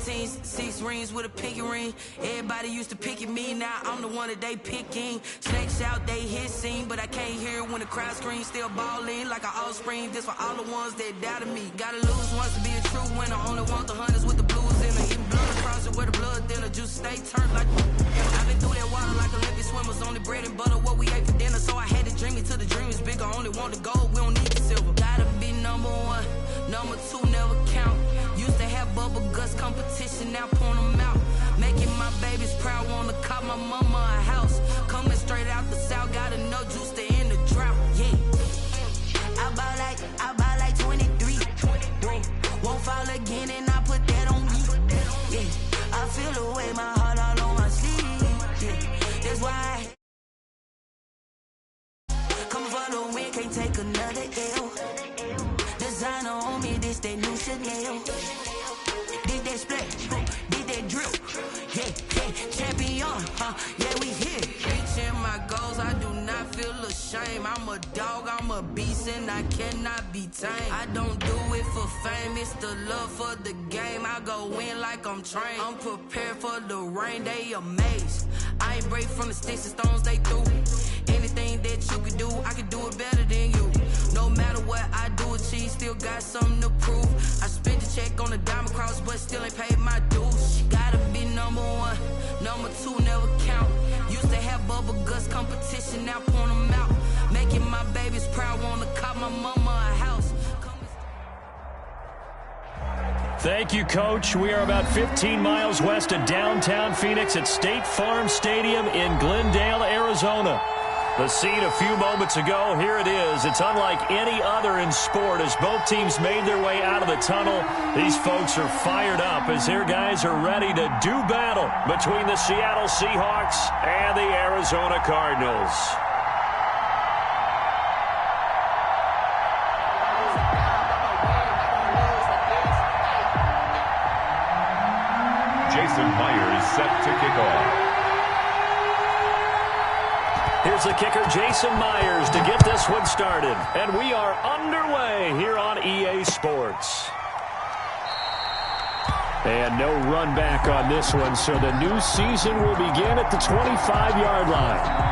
Shrill-Nice-617's, 6 rings with a pinky ring. Everybody used to pick at me, now I'm the one that they picking. Snakes out, they hit scene, but I can't hear it when the crowd screams. Still ballin' like an offspring, this for all the ones that doubted me. Gotta lose once to be a true winner, only want the hunters with the blues in her. Eating blood across it where the blood thinner, juice stay turned like I've been through that water like Olympic swimmers. Only bread and butter, what we ate for dinner. So I had to dream it till the dream is bigger. Only want the gold, we don't need the silver. Gotta be number one, number two never count. Used to have bubble guts competition, now point them out. Making my babies proud, wanna cop my mama a house. Coming straight out the south, got enough juice to end the drought. Yeah, I buy like 23. Won't fall again and I put that on me. Yeah, I feel the way, my heart all on my sleeve. Yeah, that's why come for the win, can't take another L. Designer on me, this that new Chanel. Did that split, did that drip. Yeah, champion, yeah, we here. Reaching my goals, I do not feel ashamed. I'm a dog, I'm a beast, and I cannot be tamed. I don't do it for fame, it's the love for the game. I go in like I'm trained. I'm prepared for the rain, they amazed. I ain't break from the sticks and stones they threw. Anything that you could do, I could do it better than you. No matter what I do achieve, still got something to prove. I spent the check on the diamond cross, but still ain't paid my dues. Gotta be number one, number two never count. Used to have bubble guts competition, now point them out. Making my babies proud, wanna cop my mama a house. Thank you, Coach. We are about 15 miles west of downtown Phoenix at State Farm Stadium in Glendale, Arizona. The scene a few moments ago, here it is. It's unlike any other in sport as both teams made their way out of the tunnel. These folks are fired up as their guys are ready to do battle between the Seattle Seahawks and the Arizona Cardinals. Jason Myers set to kick off. Here's the kicker, Jason Myers, to get this one started. And we are underway here on EA Sports. And no run back on this one, so the new season will begin at the 25-yard line.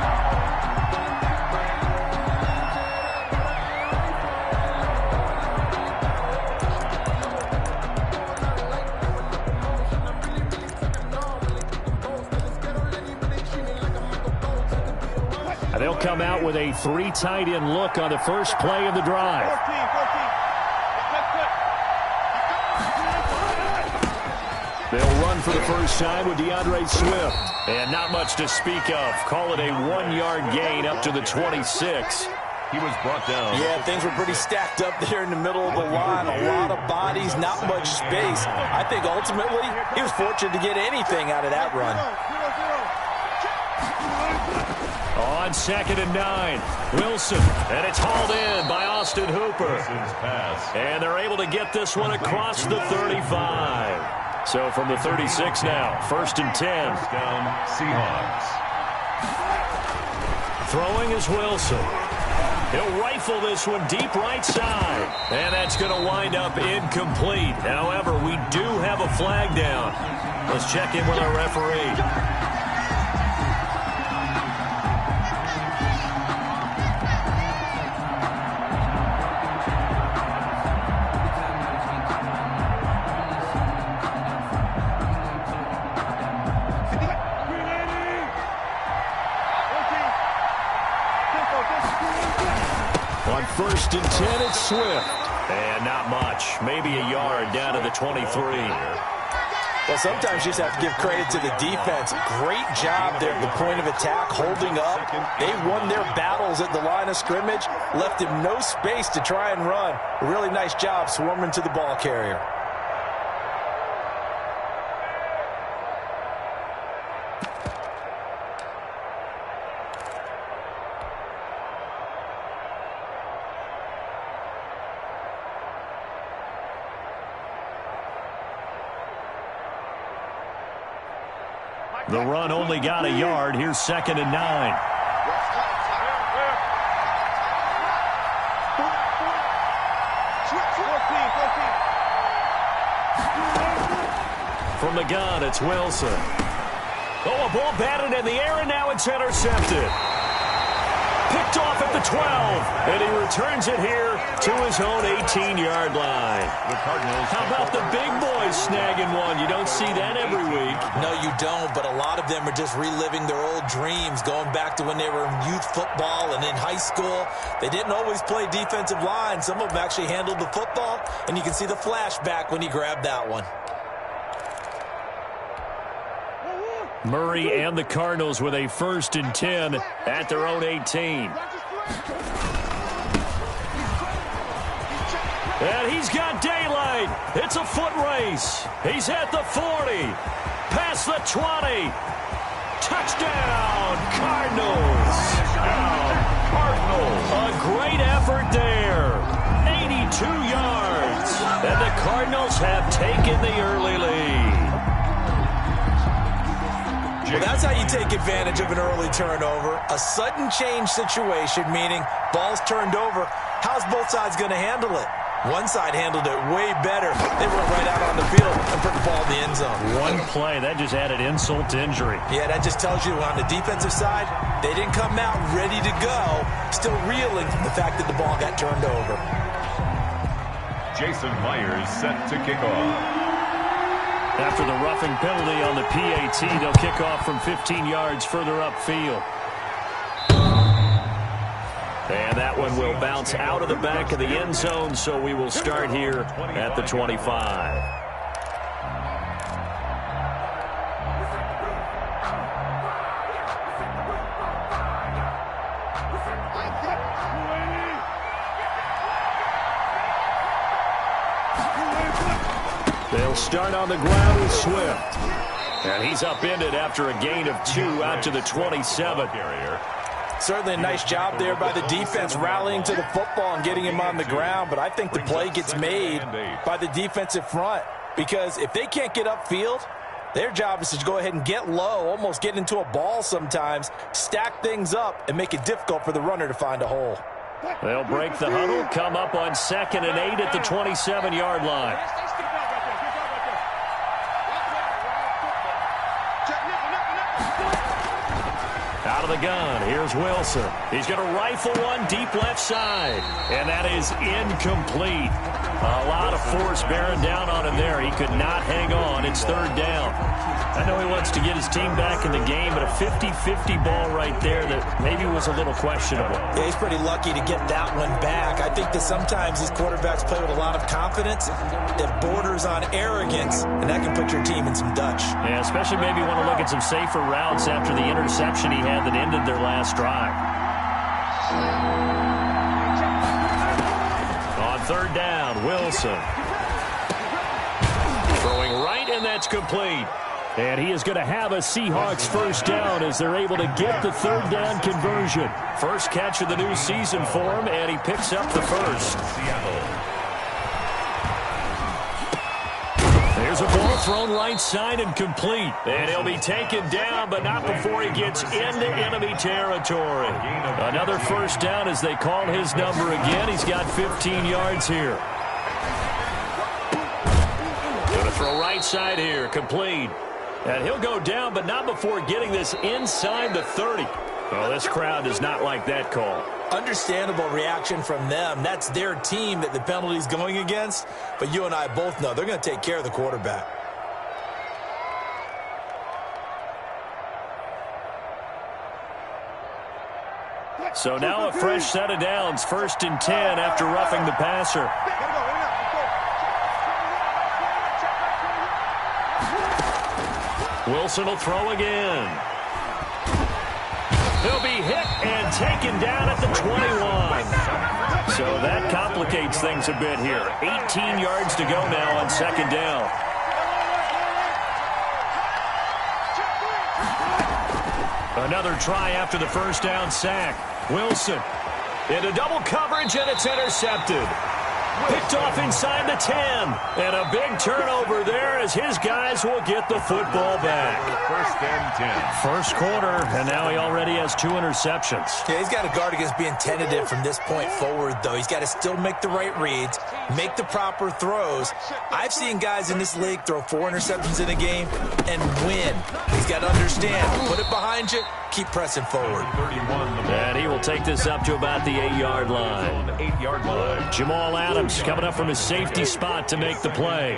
They'll come out with a 3 tight end look on the first play of the drive. They'll run for the first time with DeAndre Swift. And not much to speak of. Call it a 1-yard gain up to the 26. He was brought down. Yeah, things were pretty stacked up there in the middle of the line. A lot of bodies, not much space. I think ultimately he was fortunate to get anything out of that run. On 2nd and 9, Wilson, and it's hauled in by Austin Hooper. And they're able to get this one across the 35. So from the 36 now, 1st and 10. Down Seahawks. Throwing is Wilson. He'll rifle this one deep right side. And that's going to wind up incomplete. However, we do have a flag down. Let's check in with our referee. On 1st and 10, it's Swift. And not much. Maybe a yard down to the 23. Well, sometimes you just have to give credit to the defense. Great job there at the point of attack, holding up. They won their battles at the line of scrimmage, left him no space to try and run. A really nice job swarming to the ball carrier. The run only got a yard. Here's 2nd and 9. From the gun, it's Wilson. Oh, a ball batted in the air, and now it's intercepted. Picked off at the 12, and he returns it here to his own 18-yard line. How about the big boys snagging one? You don't see that every week. No, you don't, but a lot of them are just reliving their old dreams, going back to when they were in youth football and in high school. They didn't always play defensive line. Some of them actually handled the football, and you can see the flashback when he grabbed that one. Murray and the Cardinals with a 1st and 10 at their own 18. And he's got daylight. It's a foot race. He's at the 40. Past the 20. Touchdown, Cardinals. Cardinals. A great effort there. 82 yards. And the Cardinals have taken the early lead. Well, that's how you take advantage of an early turnover. A sudden change situation, meaning ball's turned over. How's both sides going to handle it? One side handled it way better. They went right out on the field and put the ball in the end zone. One play, that just added insult to injury. Yeah, that just tells you on the defensive side, they didn't come out ready to go, still reeling from the fact that the ball got turned over. Jason Myers set to kick off. After the roughing penalty on the PAT, they'll kick off from 15 yards further upfield. And that one will bounce out of the back of the end zone, so we will start here at the 25. They'll start on the ground with Swift. And he's upended after a gain of 2 out to the 27. Certainly a nice job there by the defense rallying to the football and getting him on the ground, but I think the play gets made by the defensive front because if they can't get upfield, their job is to go ahead and get low, almost get into a ball sometimes, stack things up, and make it difficult for the runner to find a hole. They'll break the huddle, come up on 2nd and 8 at the 27-yard line. Out of the gun, here's Wilson. He's going to rifle one deep left side, and that is incomplete. A lot of force bearing down on him there. He could not hang on. It's 3rd down. I know he wants to get his team back in the game, but a 50-50 ball right there that maybe was a little questionable. Yeah, he's pretty lucky to get that one back. I think that sometimes these quarterbacks play with a lot of confidence that borders on arrogance, and that can put your team in some Dutch. Yeah, especially maybe want to look at some safer routes after the interception he had that ended their last drive. On 3rd down, Wilson. Throwing right, and that's complete. And he is going to have a Seahawks 1st down as they're able to get the 3rd down conversion. First catch of the new season for him, and he picks up the 1st. There's a ball thrown right side and complete. And he'll be taken down, but not before he gets into enemy territory. Another 1st down as they call his number again. He's got 15 yards here. Going to throw right side here, complete. And he'll go down, but not before getting this inside the 30. Well, this crowd does not like that call. Understandable reaction from them. That's their team that the penalty's going against. But you and I both know they're going to take care of the quarterback. So now a fresh set of downs. 1st and 10 after roughing the passer. Wilson will throw again. He'll be hit and taken down at the 21. So that complicates things a bit here. 18 yards to go now on 2nd down. Another try after the 1st down sack. Wilson into double coverage, and it's intercepted. Picked off inside the 10. And a big turnover there as his guys will get the football back. First and 10. First quarter, and now he already has 2 interceptions. Yeah, he's got to guard against being tentative from this point forward, though. He's got to still make the right reads, make the proper throws. I've seen guys in this league throw 4 interceptions in a game and win. He's got to understand, put it behind you, keep pressing forward. And he will take this up to about the 8-yard line. 8-yard line. Jamal Adams coming up from his safety spot to make the play.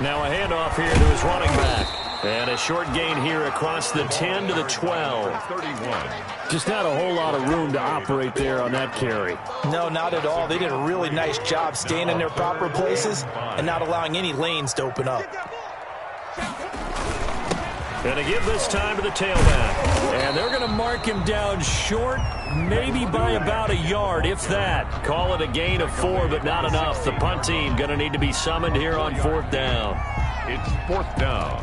Now a handoff here to his running back. And a short gain here across the 10 to the 12. 31. Just not a whole lot of room to operate there on that carry. No, not at all. They did a really nice job staying in their proper places and not allowing any lanes to open up. And to give this time to the tailback. And they're going to mark him down short, maybe by about a yard, if that. Call it a gain of 4, but not enough. The punt team going to need to be summoned here on 4th down. It's 4th down.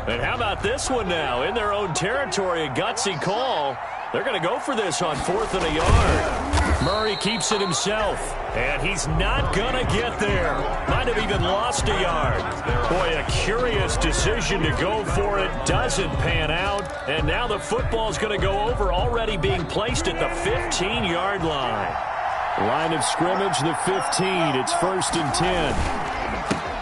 And how about this one now? In their own territory, a gutsy call. They're going to go for this on 4th and a yard. Murray keeps it himself, and he's not going to get there. Might have even lost a yard. Boy, a curious decision to go for it. Doesn't pan out, and now the football's going to go over, already being placed at the 15-yard line. Line of scrimmage, the 15. It's 1st and 10.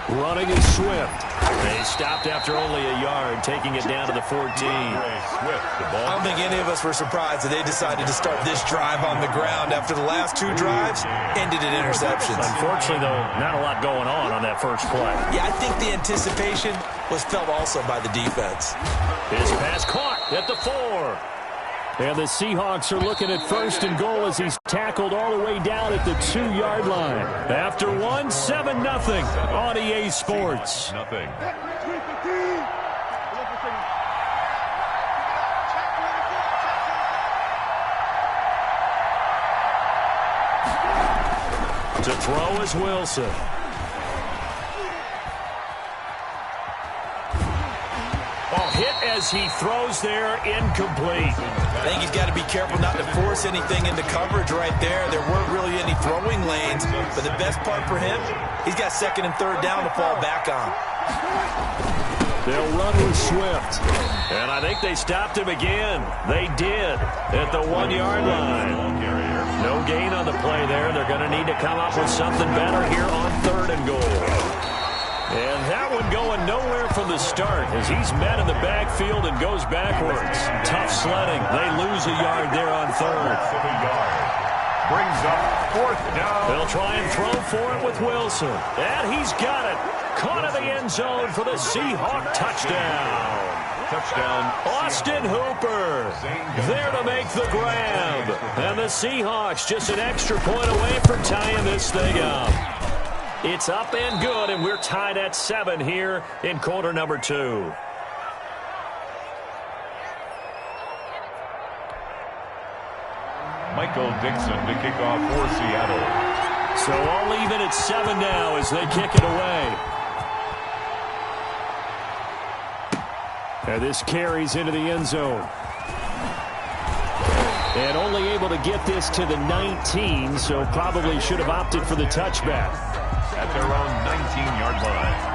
Running is Swift. They stopped after only a yard, taking it down to the 14. I don't think any of us were surprised that they decided to start this drive on the ground after the last 2 drives ended in interceptions. Unfortunately, though, not a lot going on that first play. Yeah, I think the anticipation was felt also by the defense. His pass caught at the 4. And the Seahawks are looking at 1st and goal as he's tackled all the way down at the 2-yard line. After 1, 7-0 on EA Sports. Nothing. To throw is Wilson. Hit as he throws there, incomplete. I think he's got to be careful not to force anything into coverage right there. There weren't really any throwing lanes, but the best part for him, he's got 2nd and 3rd down to fall back on. They'll run with Swift. And I think they stopped him again. They did at the 1-yard line. No gain on the play there. They're going to need to come up with something better here on 3rd and goal. And that one going nowhere from the start as he's met in the backfield and goes backwards. Tough sledding. They lose a yard there on 3rd. Brings up 4th down. They'll try and throw for it with Wilson. And he's got it. Caught in the end zone for the Seahawk touchdown. Touchdown. Austin Hooper there to make the grab. And the Seahawks just an extra point away from tying this thing up. It's up and good, and we're tied at 7 here in quarter number 2. Michael Dixon to kick off for Seattle. So all even at 7 now as they kick it away. And this carries into the end zone. And only able to get this to the 19, so probably should have opted for the touchback. At their own 19-yard line.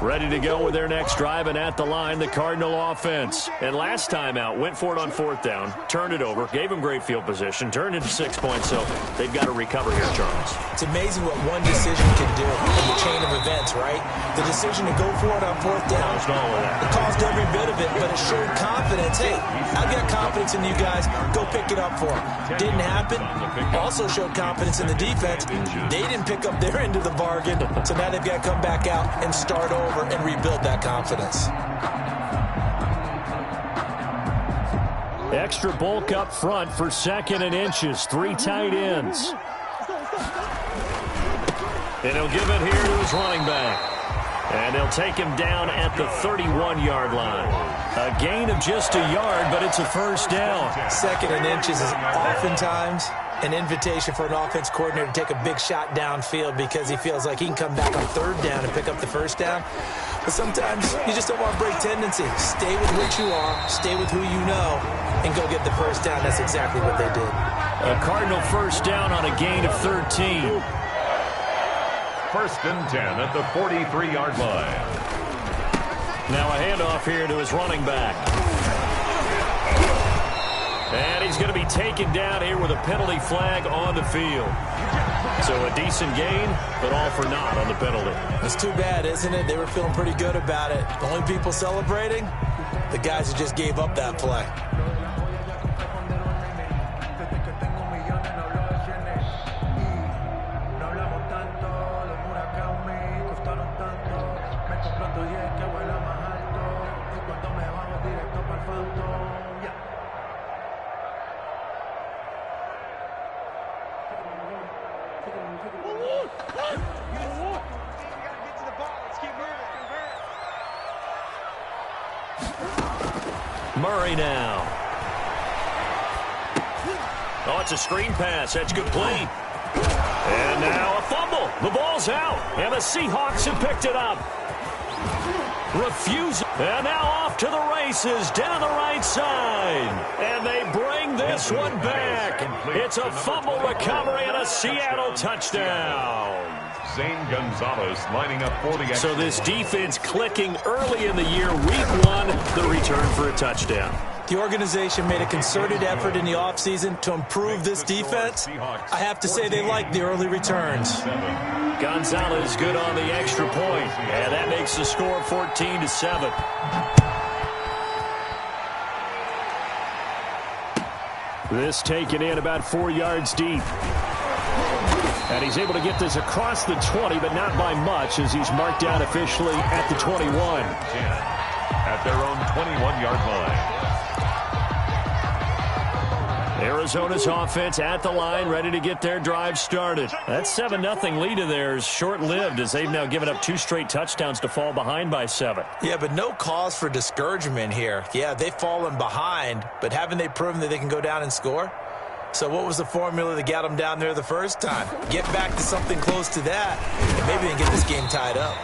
Ready to go with their next drive, and at the line, the Cardinal offense. And last time out, went for it on 4th down, turned it over, gave them great field position, turned into 6 points, so they've got to recover here, Charles. It's amazing what one decision can do in the chain of events, right? The decision to go for it on 4th down, it caused every bit of it, but it showed confidence. Hey, I've got confidence in you guys. Go pick it up for them. Didn't happen. Also showed confidence in the defense. They didn't pick up their end of the bargain, so now they've got to come back out and start over and rebuild that confidence. Extra bulk up front for 2nd and inches. 3 tight ends. And he'll give it here to his running back. And they'll take him down at the 31-yard line. A gain of just a yard, but it's a first down. 2nd and inches is oftentimes an invitation for an offense coordinator to take a big shot downfield because he feels like he can come back on 3rd down and pick up the first down. But sometimes you just don't want to break tendency. Stay with what you are, stay with who you know, and go get the first down. That's exactly what they did. A Cardinal first down on a gain of 13. 1st and 10 at the 43-yard line. Now a handoff here to his running back. And he's going to be taken down here with a penalty flag on the field. So a decent gain, but all for naught on the penalty. It's too bad, isn't it? They were feeling pretty good about it. The only people celebrating, the guys who just gave up that play. Murray now. Oh, it's a screen pass. That's complete. And now a fumble. The ball's out. And the Seahawks have picked it up. Refusing. And now off to the races down the right side. And they bring this one back. It's a fumble recovery and a Seattle touchdown. Zane Gonzalez lining up for the extra. So this defense clicking early in the year. Week 1, the return for a touchdown. The organization made a concerted effort in the offseason to improve this defense. I have to say they like the early returns. Gonzalez good on the extra point. And that makes the score 14-7. This taken in about 4 yards deep. And he's able to get this across the 20, but not by much, as he's marked down officially at the 21. At their own 21-yard line. Arizona's offense at the line, ready to get their drive started. That 7-0 lead of theirs short-lived, as they've now given up 2 straight touchdowns to fall behind by 7. Yeah, but no cause for discouragement here. Yeah, they've fallen behind, but haven't they proven that they can go down and score? So what was the formula that got them down there the first time? Get back to something close to that, and maybe they can get this game tied up.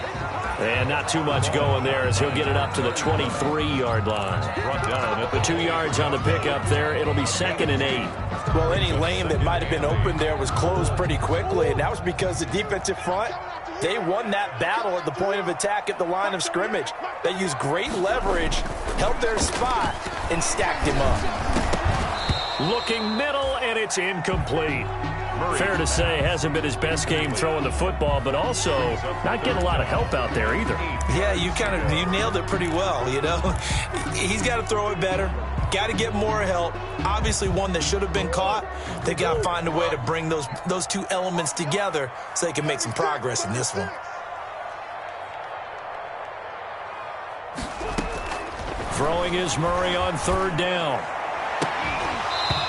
And not too much going there, as he'll get it up to the 23-yard line. Brought down at the 2 yards on the pickup there. It'll be 2nd and 8. Well, any lane that might have been open there was closed pretty quickly, and that was because the defensive front, they won that battle at the point of attack at the line of scrimmage. They used great leverage, held their spot, and stacked him up. Looking middle, and it's incomplete. Fair to say, hasn't been his best game throwing the football, but also not getting a lot of help out there either. Yeah, you nailed it pretty well, you know. He's got to throw it better. Got to get more help. Obviously, one that should have been caught. They got to find a way to bring those two elements together so they can make some progress in this one. Throwing is Murray on 3rd down.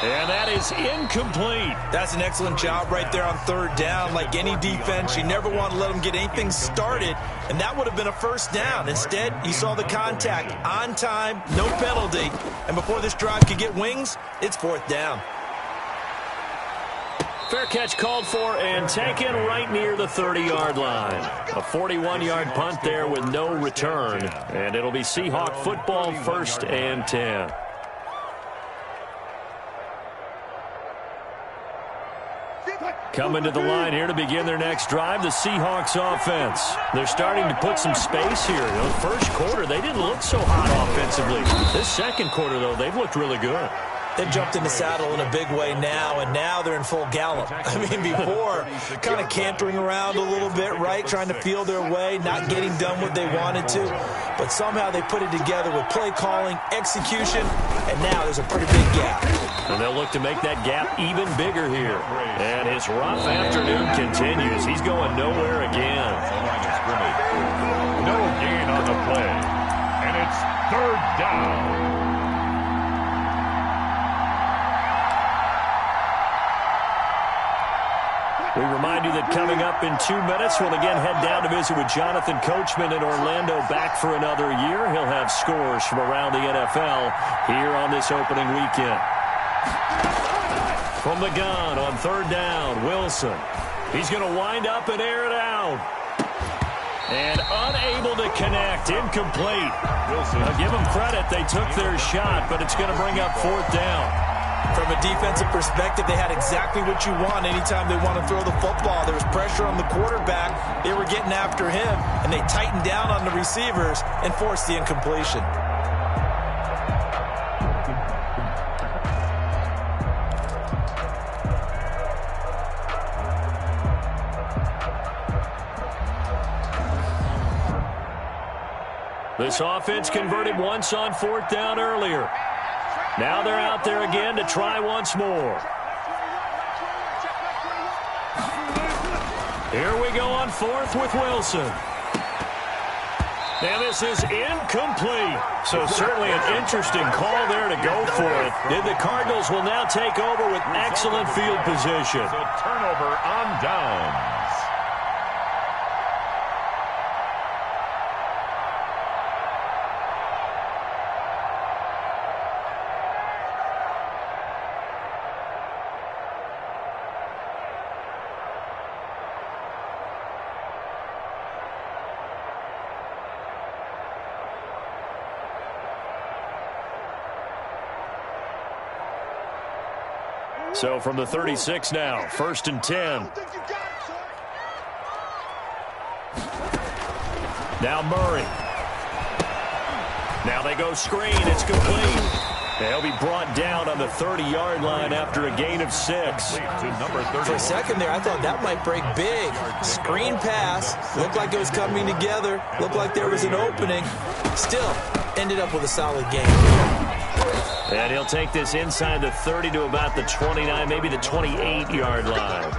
And that is incomplete. That's an excellent job right there on 3rd down. Like any defense, you never want to let them get anything started, and that would have been a first down. Instead, you saw the contact on time, no penalty, and before this drive could get wings, it's 4th down. Fair catch called for and taken right near the 30-yard line. A 41-yard punt there with no return, and it'll be Seahawk football 1st and 10. Coming to the line here to begin their next drive, the Seahawks offense. They're starting to put some space here. You know, first quarter, they didn't look so hot offensively. This second quarter, though, they've looked really good. They've jumped in the saddle in a big way now, and now they're in full gallop. I mean, before, kind of cantering around a little bit, right, trying to feel their way, not getting done what they wanted to. But somehow they put it together with play calling, execution, and now there's a pretty big gap. And they'll look to make that gap even bigger here. And his rough afternoon continues. He's going nowhere again. No gain on the play. And it's 3rd down. We remind you that coming up in 2 minutes, we'll again head down to visit with Jonathan Coachman in Orlando, back for another year. He'll have scores from around the NFL here on this opening weekend. From the gun on 3rd down, Wilson. He's going to wind up and air it out. And unable to connect, incomplete. Now give them credit, they took their shot, but it's going to bring up 4th down. From a defensive perspective, they had exactly what you want anytime they want to throw the football. There was pressure on the quarterback. They were getting after him, and they tightened down on the receivers and forced the incompletion. This offense converted once on 4th down earlier. Now they're out there again to try once more. Here we go on 4th with Wilson. And this is incomplete. So certainly an interesting call there to go for it. And the Cardinals will now take over with excellent field position. So turnover on downs. So from the 36 now, 1st and 10. Now Murray. Now they go screen. It's complete. They'll be brought down on the 30-yard line after a gain of 6. For a second there, I thought that might break big. Screen pass. Looked like it was coming together. Looked like there was an opening. Still, ended up with a solid game. And he'll take this inside the 30 to about the 29, maybe the 28-yard line.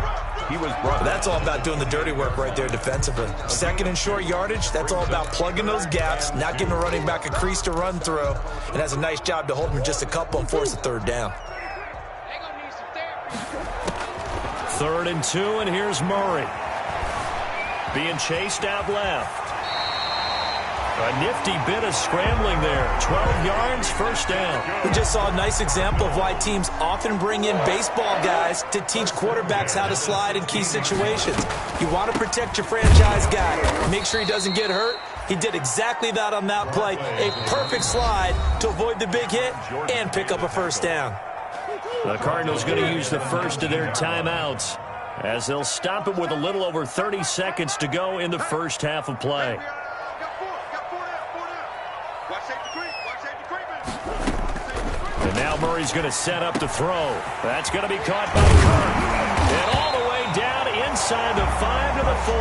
That's all about doing the dirty work right there defensively. 2nd and short yardage, that's all about plugging those gaps, not giving a running back a crease to run through, and has a nice job to hold him just a couple and force a 3rd down. 3rd and 2, and here's Murray. Being chased out left. A nifty bit of scrambling there. 12 yards, 1st down. We just saw a nice example of why teams often bring in baseball guys to teach quarterbacks how to slide in key situations. You want to protect your franchise guy. Make sure he doesn't get hurt. He did exactly that on that play. A perfect slide to avoid the big hit and pick up a 1st down. The Cardinals going to use the first of their timeouts as they'll stop it with a little over 30 seconds to go in the first half of play. And now Murray's going to set up to throw. That's going to be caught by Kirk. And all the way down inside the 5 to the 4.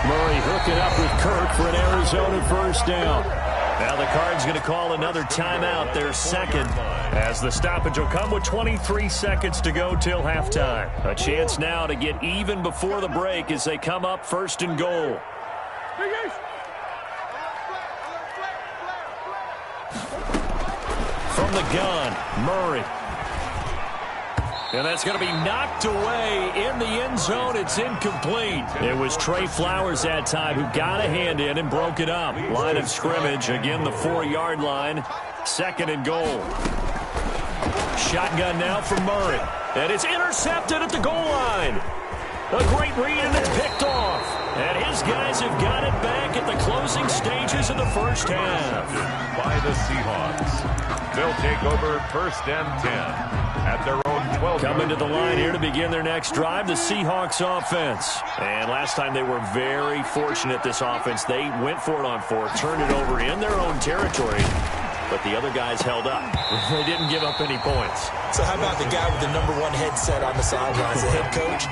Murray hooking up with Kirk for an Arizona 1st down. Now the Cards going to call another timeout, their 2nd, as the stoppage will come with 23 seconds to go till halftime. A chance now to get even before the break as they come up 1st and goal. From the gun, Murray. And that's going to be knocked away in the end zone. It's incomplete. It was Trey Flowers that time who got a hand in and broke it up. Line of scrimmage, again the 4-yard line. 2nd and goal. Shotgun now from Murray. And it's intercepted at the goal line. A great read, and it's picked off. And his guys have got it back at the closing stages of the first half. By the Seahawks. They'll take over 1st and 10 at their own 12. Coming to the line here to begin their next drive, the Seahawks offense. And last time they were very fortunate, this offense. They went for it on 4th, turned it over in their own territory. But the other guys held up. They didn't give up any points. So how about the guy with the #1 headset on the sidelines, the head coach?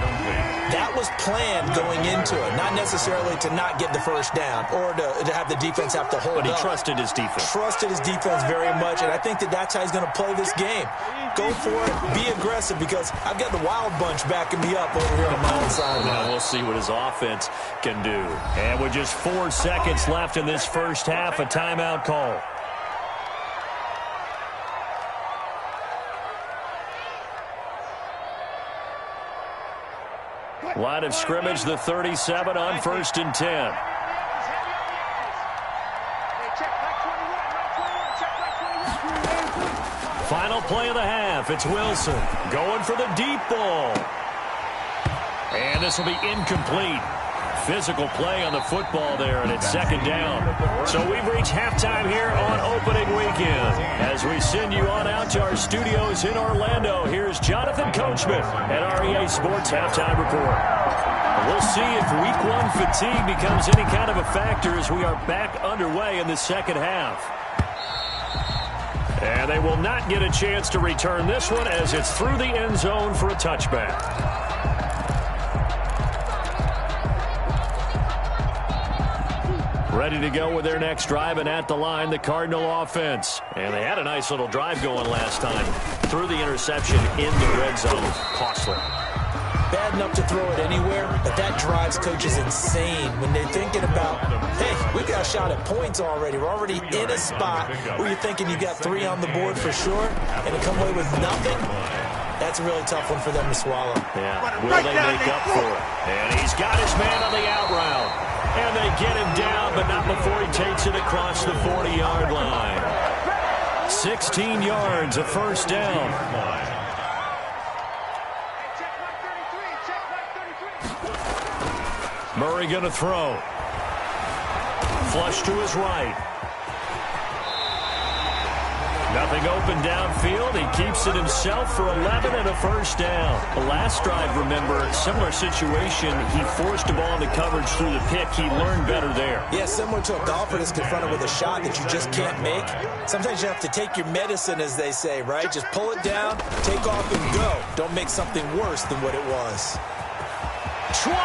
That was planned going into it, not necessarily to not get the 1st down or to have the defense have to hold up. But he trusted his defense. Trusted his defense very much, and I think that's how he's going to play this game. Go for it, be aggressive, because I've got the wild bunch backing me up over here on my own sideline. Now we'll see what his offense can do. And with just 4 seconds left in this first half, a timeout call. Line of scrimmage, the 37 on 1st and 10. Final play of the half. It's Wilson going for the deep ball. And this will be incomplete. Physical play on the football there, and it's 2nd down. So we've reached halftime here on opening weekend. As we send you on out to our studios in Orlando, here's Jonathan Coachman at REA Sports Halftime Report. We'll see if Week 1 fatigue becomes any kind of a factor as we are back underway in the second half. And they will not get a chance to return this one as it's through the end zone for a touchback. Ready to go with their next drive, and at the line, the Cardinal offense. And they had a nice little drive going last time. Threw the interception in the red zone. Costly. Bad enough to throw it anywhere, but that drives coaches insane when they're thinking about, hey, we got a shot at points already. We're already in a spot where you're thinking you got 3 on the board for sure, and to come away with nothing, that's a really tough one for them to swallow. Yeah, will they make up for it? And he's got his man on the out route. And they get him down, but not before he takes it across the 40-yard line. 16 yards, a 1st down. Murray going to throw. Flush to his right. Nothing open downfield. He keeps it himself for 11 and a 1st down. The last drive, remember, similar situation. He forced the ball into coverage through the pick. He learned better there. Yeah, similar to a golfer that's confronted with a shot that you just can't make. Sometimes you have to take your medicine, as they say, right? Just pull it down, take off, and go. Don't make something worse than what it was. 20!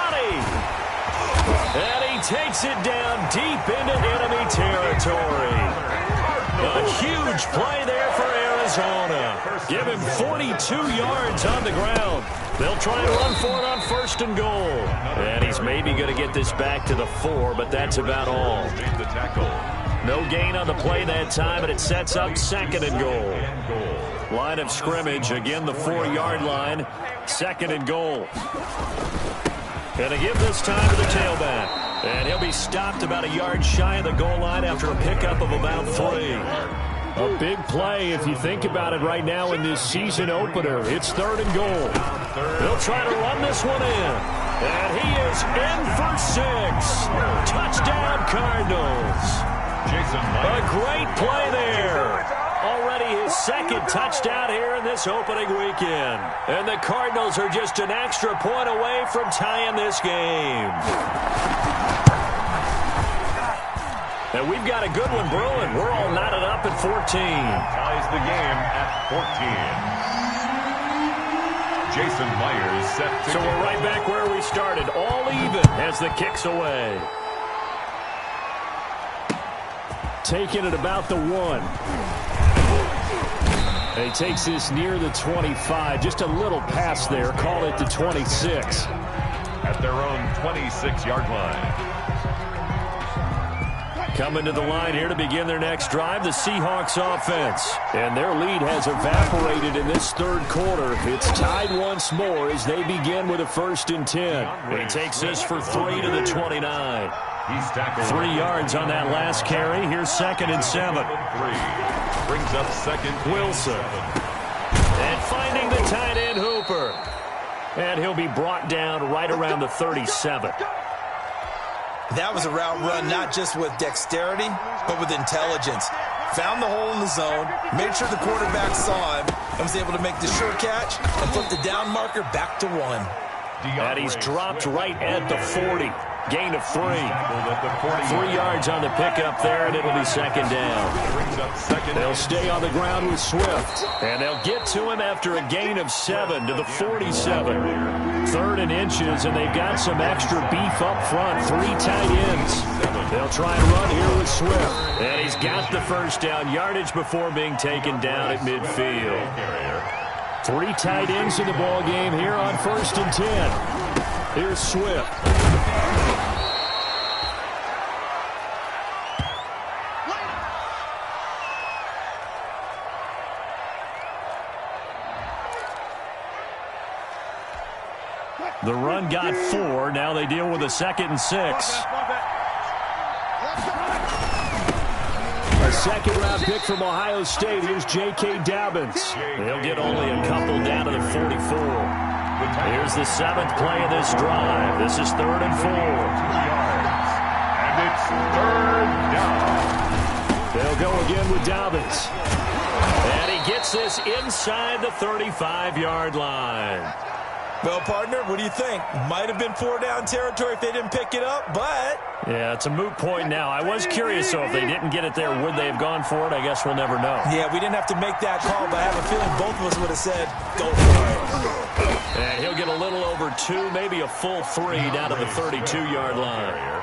And he takes it down deep into enemy territory. A huge play there for Arizona. Give him 42 yards on the ground. They'll try and run for it on 1st and goal. And he's maybe going to get this back to the 4, but that's about all. No gain on the play that time, and it sets up 2nd and goal. Line of scrimmage, again the 4-yard line. 2nd and goal. Going to give this time to the tailback. And he'll be stopped about a yard shy of the goal line after a pickup of about 3. A big play if you think about it right now in this season opener. It's 3rd and goal. They'll try to run this one in. And he is in for 6. Touchdown Cardinals. A great play there. Already his 2nd touchdown here in this opening weekend. And the Cardinals are just an extra point away from tying this game. And we've got a good one brewing. We're all knotted up at 14. Ties the game at 14. Jason Myers set to So we're right back where we started. All even as the kick's away. Taking it about the 1. And he takes this near the 25. Just a little pass there. Call it the 26. At their own 26-yard line. Coming to the line here to begin their next drive, the Seahawks offense. And their lead has evaporated in this 3rd quarter. It's tied once more as they begin with a 1st and 10. He takes this for 3 to the 29. 3 yards on that last carry. Here's 2nd and 7. Brings up 2nd. Wilson. And finding the tight end Hooper. And he'll be brought down right around the 37. That was a route run not just with dexterity, but with intelligence. Found the hole in the zone, made sure the quarterback saw him, and was able to make the sure catch and flip the down marker back to 1. And he's dropped right at the 40. Gain of 3. 3 yards on the pickup there, and it'll be 2nd down. They'll stay on the ground with Swift. And they'll get to him after a gain of 7 to the 47. 3rd and inches, and they've got some extra beef up front. 3 tight ends. They'll try and run here with Swift. And he's got the 1st down yardage before being taken down at midfield. 3 tight ends in the ball game here on 1st and 10. Here's Swift. The run got 4. Now they deal with a 2nd and 6. A second-round pick from Ohio State. Here's J.K. Dobbins. They'll get only a couple down to the 44. Here's the 7th play of this drive. This is 3rd and 4. And it's 3rd down. They'll go again with Dobbins. And he gets this inside the 35-yard line. Well, partner, what do you think? Might have been 4-down territory if they didn't pick it up, but... Yeah, it's a moot point now. I was curious, so if they didn't get it there, would they have gone for it? I guess we'll never know. Yeah, we didn't have to make that call, but I have a feeling both of us would have said, go for it. And he'll get a little over 2, maybe a full 3 down to the 32-yard line.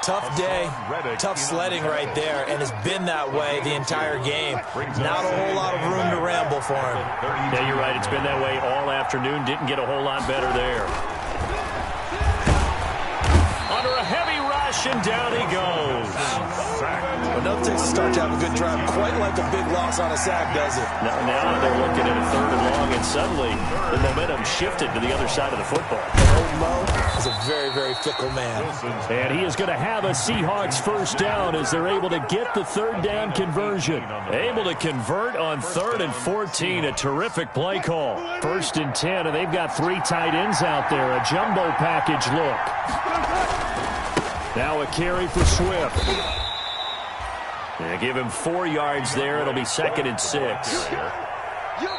Tough day, tough sledding right there, and it's been that way the entire game. Not a whole lot of room to ramble for him. Yeah, you're right. It's been that way all afternoon. Didn't get a whole lot better there. Under a heavy rush, and down he goes. Enough takes to start to have a good drive. Quite like a big loss on a sack, does it? Now they're looking at a 3rd and long, and suddenly the momentum shifted to the other side of the football. Old Mo is a very, very fickle man. And he is going to have a Seahawks 1st down as they're able to get the 3rd down conversion. Able to convert on 3rd and 14. A terrific play call. 1st and 10, and they've got 3 tight ends out there. A jumbo package look. Now a carry for Swift. Yeah, give him 4 yards there. It'll be 2nd and 6.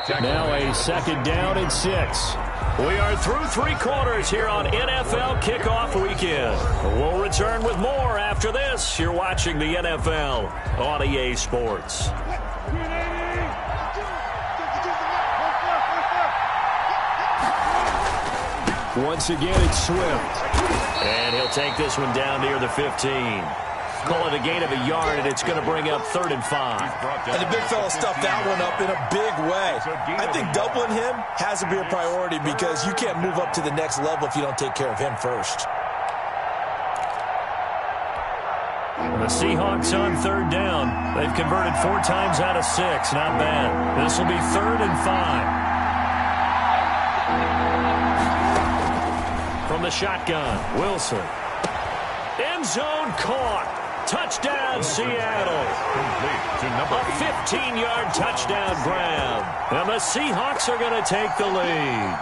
Now a 2nd down and 6. We are through 3 quarters here on NFL Kickoff Weekend. We'll return with more after this. You're watching the NFL on EA Sports. Once again, it's Swift. And he'll take this one down near the 15. Call it a gain of a yard, and it's going to bring up 3rd and 5. And the big fella stuffed that one up in a big way. I think doubling him has to be a priority because you can't move up to the next level if you don't take care of him first. The Seahawks on 3rd down. They've converted 4 times out of 6. Not bad. This will be 3rd and 5. From the shotgun, Wilson. End zone caught. Touchdown, Seattle. A 15-yard touchdown grab. And the Seahawks are going to take the lead.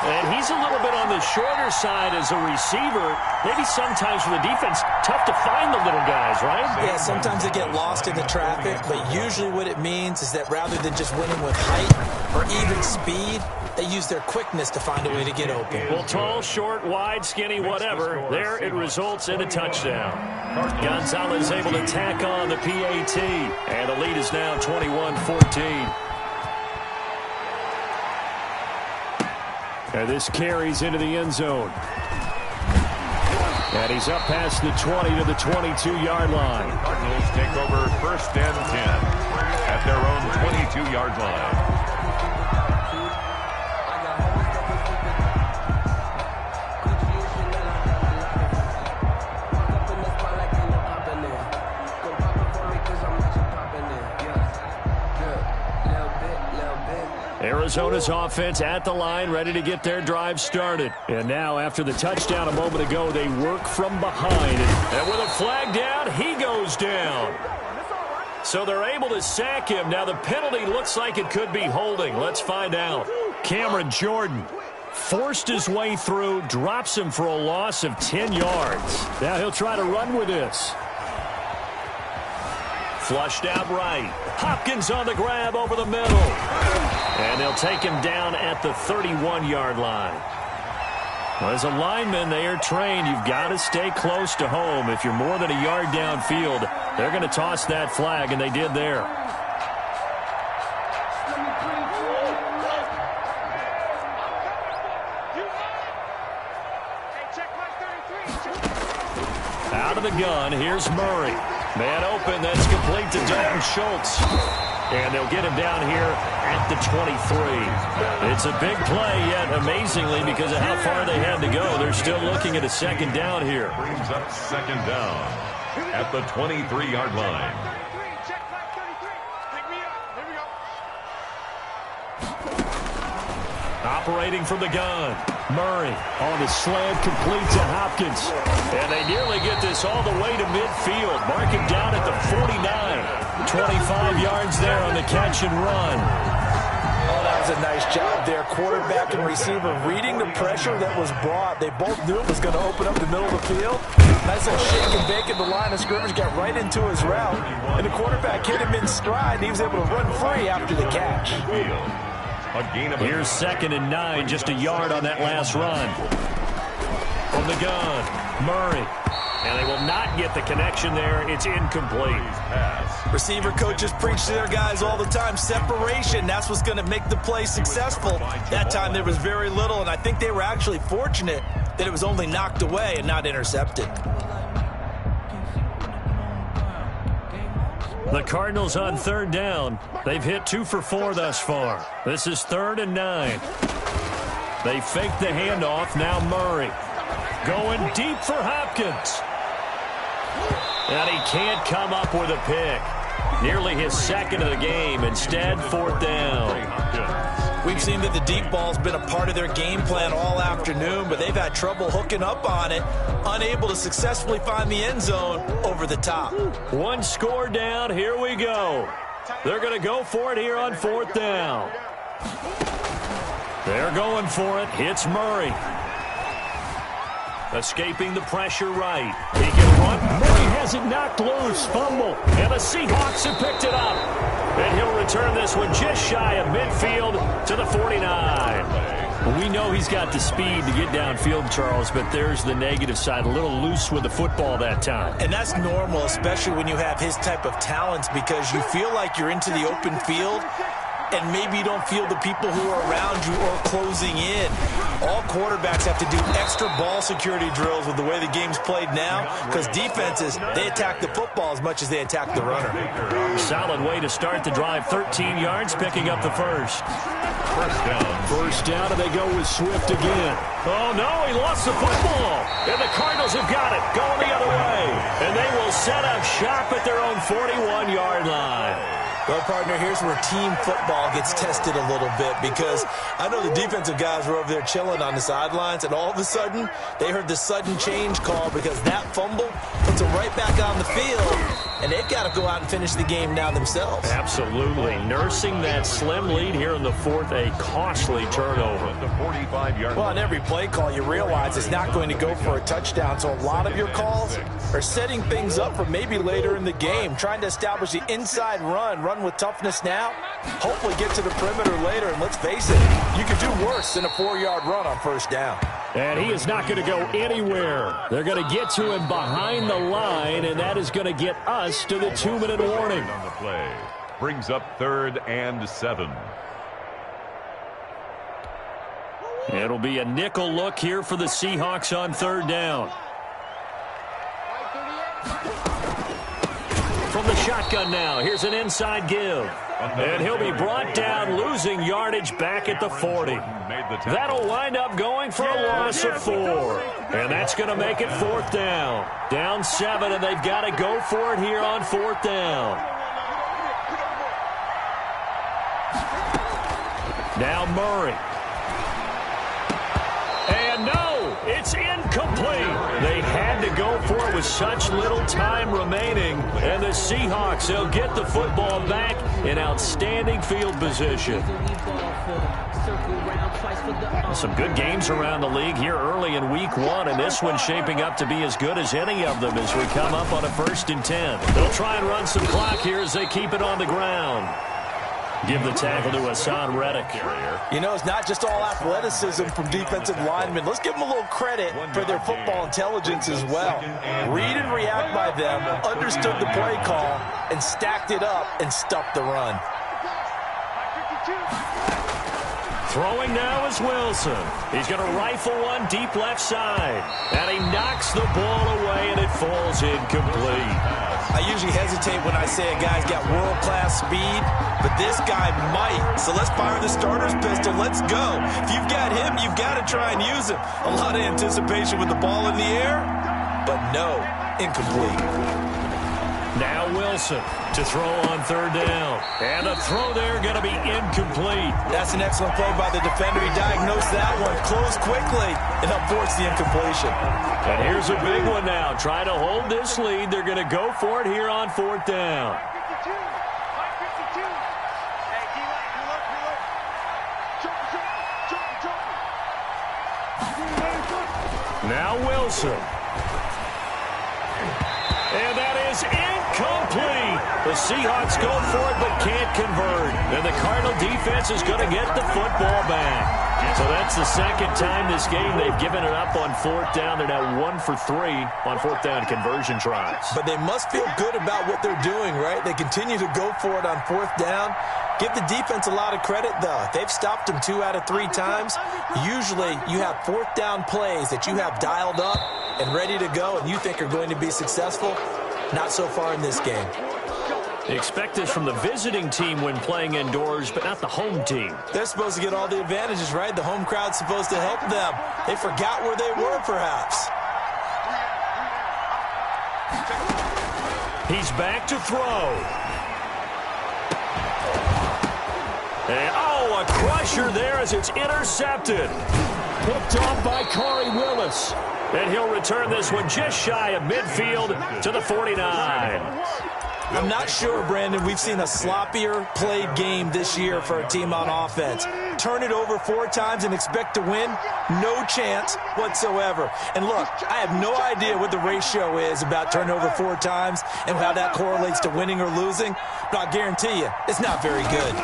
And he's a little bit on the shorter side as a receiver. Maybe sometimes for the defense, tough to find the little guys, right? Yeah, sometimes they get lost in the traffic, but usually what it means is that rather than just winning with height or even speed, they use their quickness to find a way to get open. Well, tall, short, wide, skinny, whatever. There it results in a touchdown. Gonzalez able to tack on the PAT. And the lead is now 21-14. And this carries into the end zone. And he's up past the 20 to the 22-yard line. Cardinals take over 1st and 10 at their own 22-yard line. Arizona's offense at the line, ready to get their drive started. And now, after the touchdown a moment ago, they work from behind. And with a flag down, he goes down. So they're able to sack him. Now the penalty looks like it could be holding. Let's find out. Cameron Jordan forced his way through, drops him for a loss of 10 yards. Now he'll try to run with this. Flushed out right. Hopkins on the grab over the middle. And they'll take him down at the 31-yard line. Well, as a lineman, they are trained. You've got to stay close to home. If you're more than a yard downfield, they're going to toss that flag, and they did there. Out of the gun, here's Murray. Man open, that's complete to Dalton Schultz. And they'll get him down here at the 23. It's a big play, yet amazingly, because of how far they had to go, they're still looking at a 2nd down here. Brings up 2nd down at the 23-yard line. Operating from the gun. Murray on the slant, complete to Hopkins. And they nearly get this all the way to midfield. Mark him down at the 49. 25 yards there on the catch and run. Oh, that was a nice job there. Quarterback and receiver reading the pressure that was brought. They both knew it was going to open up the middle of the field. Nice little shake and bake at the line of scrimmage, got right into his route. And the quarterback hit him in stride. He was able to run free after the catch. Here's 2nd and 9, just a yard on that last run. From the gun, Murray. And they will not get the connection there. It's incomplete. Receiver coaches preach to their guys all the time. Separation, that's what's going to make the play successful. That time there was very little, and I think they were actually fortunate that it was only knocked away and not intercepted. The Cardinals on 3rd down. They've hit 2 for 4 thus far. This is 3rd and 9. They fake the handoff. Now Murray going deep for Hopkins. And he can't come up with a pick. Nearly his 2nd of the game. Instead, 4th down. We've seen that the deep ball's been a part of their game plan all afternoon, but they've had trouble hooking up on it, unable to successfully find the end zone over the top. 1 score down. Here we go. They're going to go for it here on 4th down. They're going for it. Hits Murray. Escaping the pressure right. He can run. Murray has it knocked loose. Fumble. And the Seahawks have picked it up. And he'll return this one just shy of midfield to the 49. We know he's got the speed to get downfield, Charles, but there's the negative side. A little loose with the football that time. And that's normal, especially when you have his type of talents, because you feel like you're into the open field and maybe you don't feel the people who are around you or closing in. All quarterbacks have to do extra ball security drills with the way the game's played now, because defenses, they attack the football as much as they attack the runner. Solid way to start the drive. 13 yards, picking up the first. First down, and they go with Swift again. Oh, no, he lost the football. And the Cardinals have got it, going the other way. And they will set up shop at their own 41-yard line. Well, partner, here's where team football gets tested a little bit, because I know the defensive guys were over there chilling on the sidelines, and all of a sudden, they heard the sudden change call because that fumble puts them right back on the field, and they've got to go out and finish the game now themselves. Absolutely. Nursing that slim lead here in the 4th, a costly turnover. Well, on every play call, you realize it's not going to go for a touchdown, so a lot of your calls are setting things up for maybe later in the game, trying to establish the inside run with toughness now, hopefully get to the perimeter later, and let's face it, you could do worse than a 4-yard run on first down. And he is not going to go anywhere. They're going to get to him behind the line, and that is going to get us to the 2-minute warning. On the play. Brings up 3rd and 7. It'll be a nickel look here for the Seahawks on 3rd down. From the shotgun now, here's an inside give. And he'll be brought down, losing yardage back at the 40. That'll wind up going for a loss of 4. And that's going to make it 4th down. Down 7, and they've got to go for it here on 4th down. Now Murray. And no, it's incomplete. They had to go for it with such little time remaining. And the Seahawks, they'll get the football back in outstanding field position. Some good games around the league here early in week 1, and this one's shaping up to be as good as any of them as we come up on a 1st and 10. They'll try and run some clock here as they keep it on the ground. Give the tackle to Hassan Reddick. You know, it's not just all athleticism from defensive linemen. Let's give them a little credit for their football intelligence as well. Read and react by them, understood the play call, and stacked it up and stuffed the run. Throwing now is Wilson. He's going to rifle one deep left side. And he knocks the ball away, and it falls incomplete. I usually hesitate when I say a guy's got world-class speed, but this guy might. So let's fire the starter's pistol. Let's go. If you've got him, you've got to try and use him. A lot of anticipation with the ball in the air, but no, incomplete. Now Wilson to throw on third down. And the throw there going to be incomplete. That's an excellent play by the defender. He diagnosed that one, closed quickly, and forced the incompletion. And here's a big one now. Trying to hold this lead. They're going to go for it here on fourth down. Now Wilson. And that is incomplete. The Seahawks go for it but can't convert. And the Cardinal defense is going to get the football back. So that's the second time this game they've given it up on fourth down. They're now 1 for 3 on fourth down conversion tries. But they must feel good about what they're doing, right? They continue to go for it on fourth down. Give the defense a lot of credit, though. They've stopped them 2 out of 3 times. Usually you have fourth down plays that you have dialed up and ready to go and you think are going to be successful. Not so far in this game. They expect this from the visiting team when playing indoors, but not the home team. They're supposed to get all the advantages, right? The home crowd's supposed to help them. They forgot where they were, perhaps. He's back to throw. And, oh, a crusher there as it's intercepted. Picked off by Corey Willis. And he'll return this one just shy of midfield to the 49. I'm not sure, Brandon, we've seen a sloppier played game this year for a team on offense. Turn it over 4 times and expect to win? No chance whatsoever. And look, I have no idea what the ratio is about turnover 4 times and how that correlates to winning or losing, but I guarantee you, it's not very good.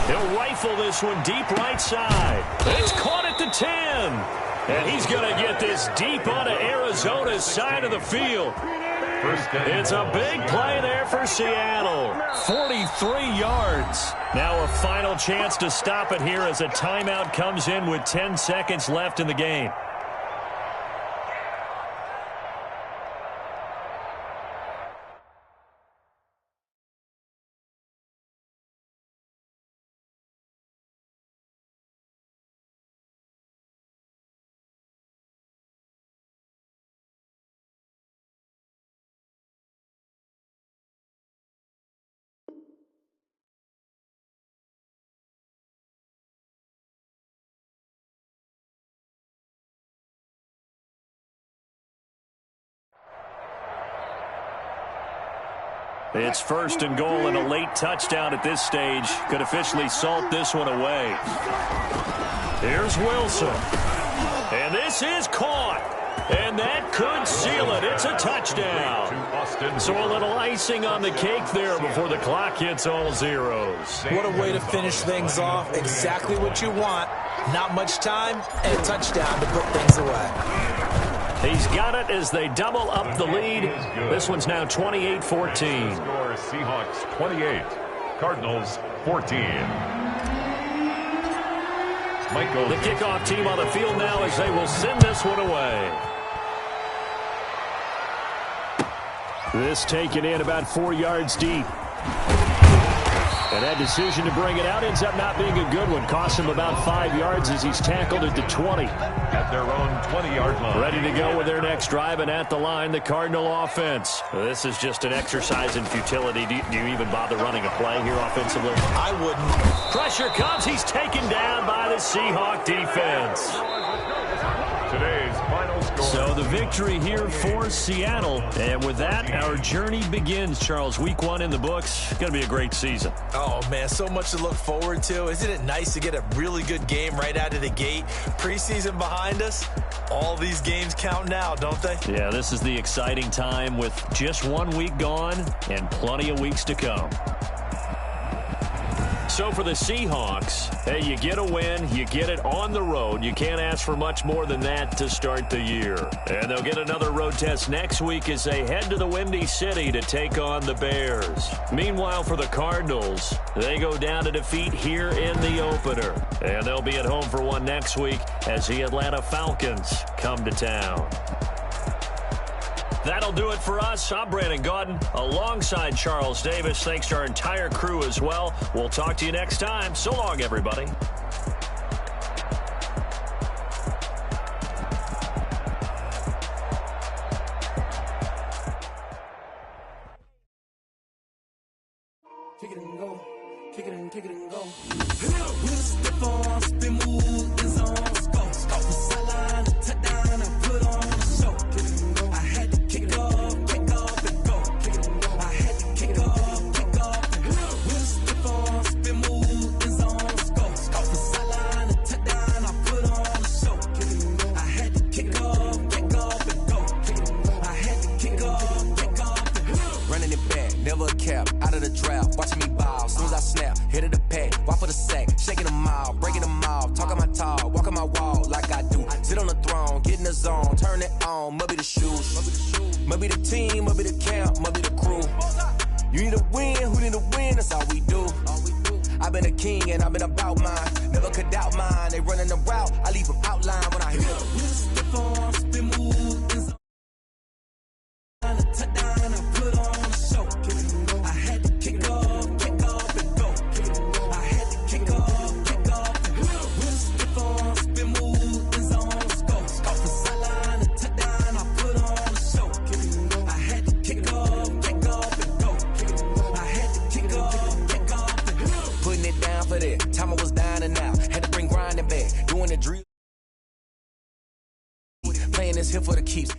He'll rifle this one deep right side. It's caught at the 10. And he's going to get this deep onto Arizona's side of the field. It's a big play there for Seattle. 43 yards. Now a final chance to stop it here as a timeout comes in with 10 seconds left in the game. It's first and goal, and a late touchdown at this stage could officially salt this one away. Here's Wilson. And this is caught. And that could seal it. It's a touchdown. So a little icing on the cake there before the clock hits all zeros. What a way to finish things off. Exactly what you want. Not much time and a touchdown to put things away. He's got it as they double up the lead. This one's now 28-14. Score Seahawks 28, Cardinals 14. Michael. The kickoff team on the field now as they will send this one away. This taken in about 4 yards deep. And that decision to bring it out ends up not being a good one. Costs him about 5 yards as he's tackled at the 20. At their own 20-yard line. Ready to go with their next drive, and at the line, the Cardinal offense. This is just an exercise in futility. Do you even bother running a play here offensively? I wouldn't. Pressure comes. He's taken down by the Seahawk defense. Today's final score. So the victory here for Seattle. And with that, our journey begins, Charles. Week 1 in the books. Going to be a great season. Oh, man, so much to look forward to. Isn't it nice to get a really good game right out of the gate? Preseason behind us. All these games count now, don't they? Yeah, this is the exciting time with just 1 week gone and plenty of weeks to come. So for the Seahawks, hey, you get a win, you get it on the road. You can't ask for much more than that to start the year. And they'll get another road test next week as they head to the Windy City to take on the Bears. Meanwhile, for the Cardinals, they go down to defeat here in the opener. And they'll be at home for one next week as the Atlanta Falcons come to town. That'll do it for us. I'm Brandon Gaudin alongside Charles Davis. Thanks to our entire crew as well. We'll talk to you next time. So long, everybody. kick it and go. Kick it and go. With a stiff on, spin move, in zone, go. From sideline to touchdown, I put on a show. Kick it and go. I had to kick off and go. Kick it and go. I had to kick off and go. With a stiff on, spin move, in zone, go. From sideline to touchdown, I put on a show. Kick it and go. I had to kick off and go. Kick it and go. I had to kick off and go. Running it back, never a cap, out of the draft, watching me ball. Soon as I snap, hit of the pack, walk for the sack, shaking them out, breaking them off, talking my talk, walking my wall like I do. Sit on the throne, get in the zone, turn it on, must be the shoes, must be the team, must be the camp, must be the crew. You need a win, who need a win, that's all we do. I've been a king and I've been about mine, never could doubt mine. They running the route, I leave them outline when I hit them. With a stiff on, spin move, in zone. Touchdown, I put on a show. I had to kick off and go. I had to kick off and go. With a stiff on, spin move, in zone, go. From sideline to touchdown, I put on a show. I had to kick off and go. I had to kick off and go. Putting it down for that, time I was down and out, had to bring grinding back, doing the drill. Playing this here for the keeps.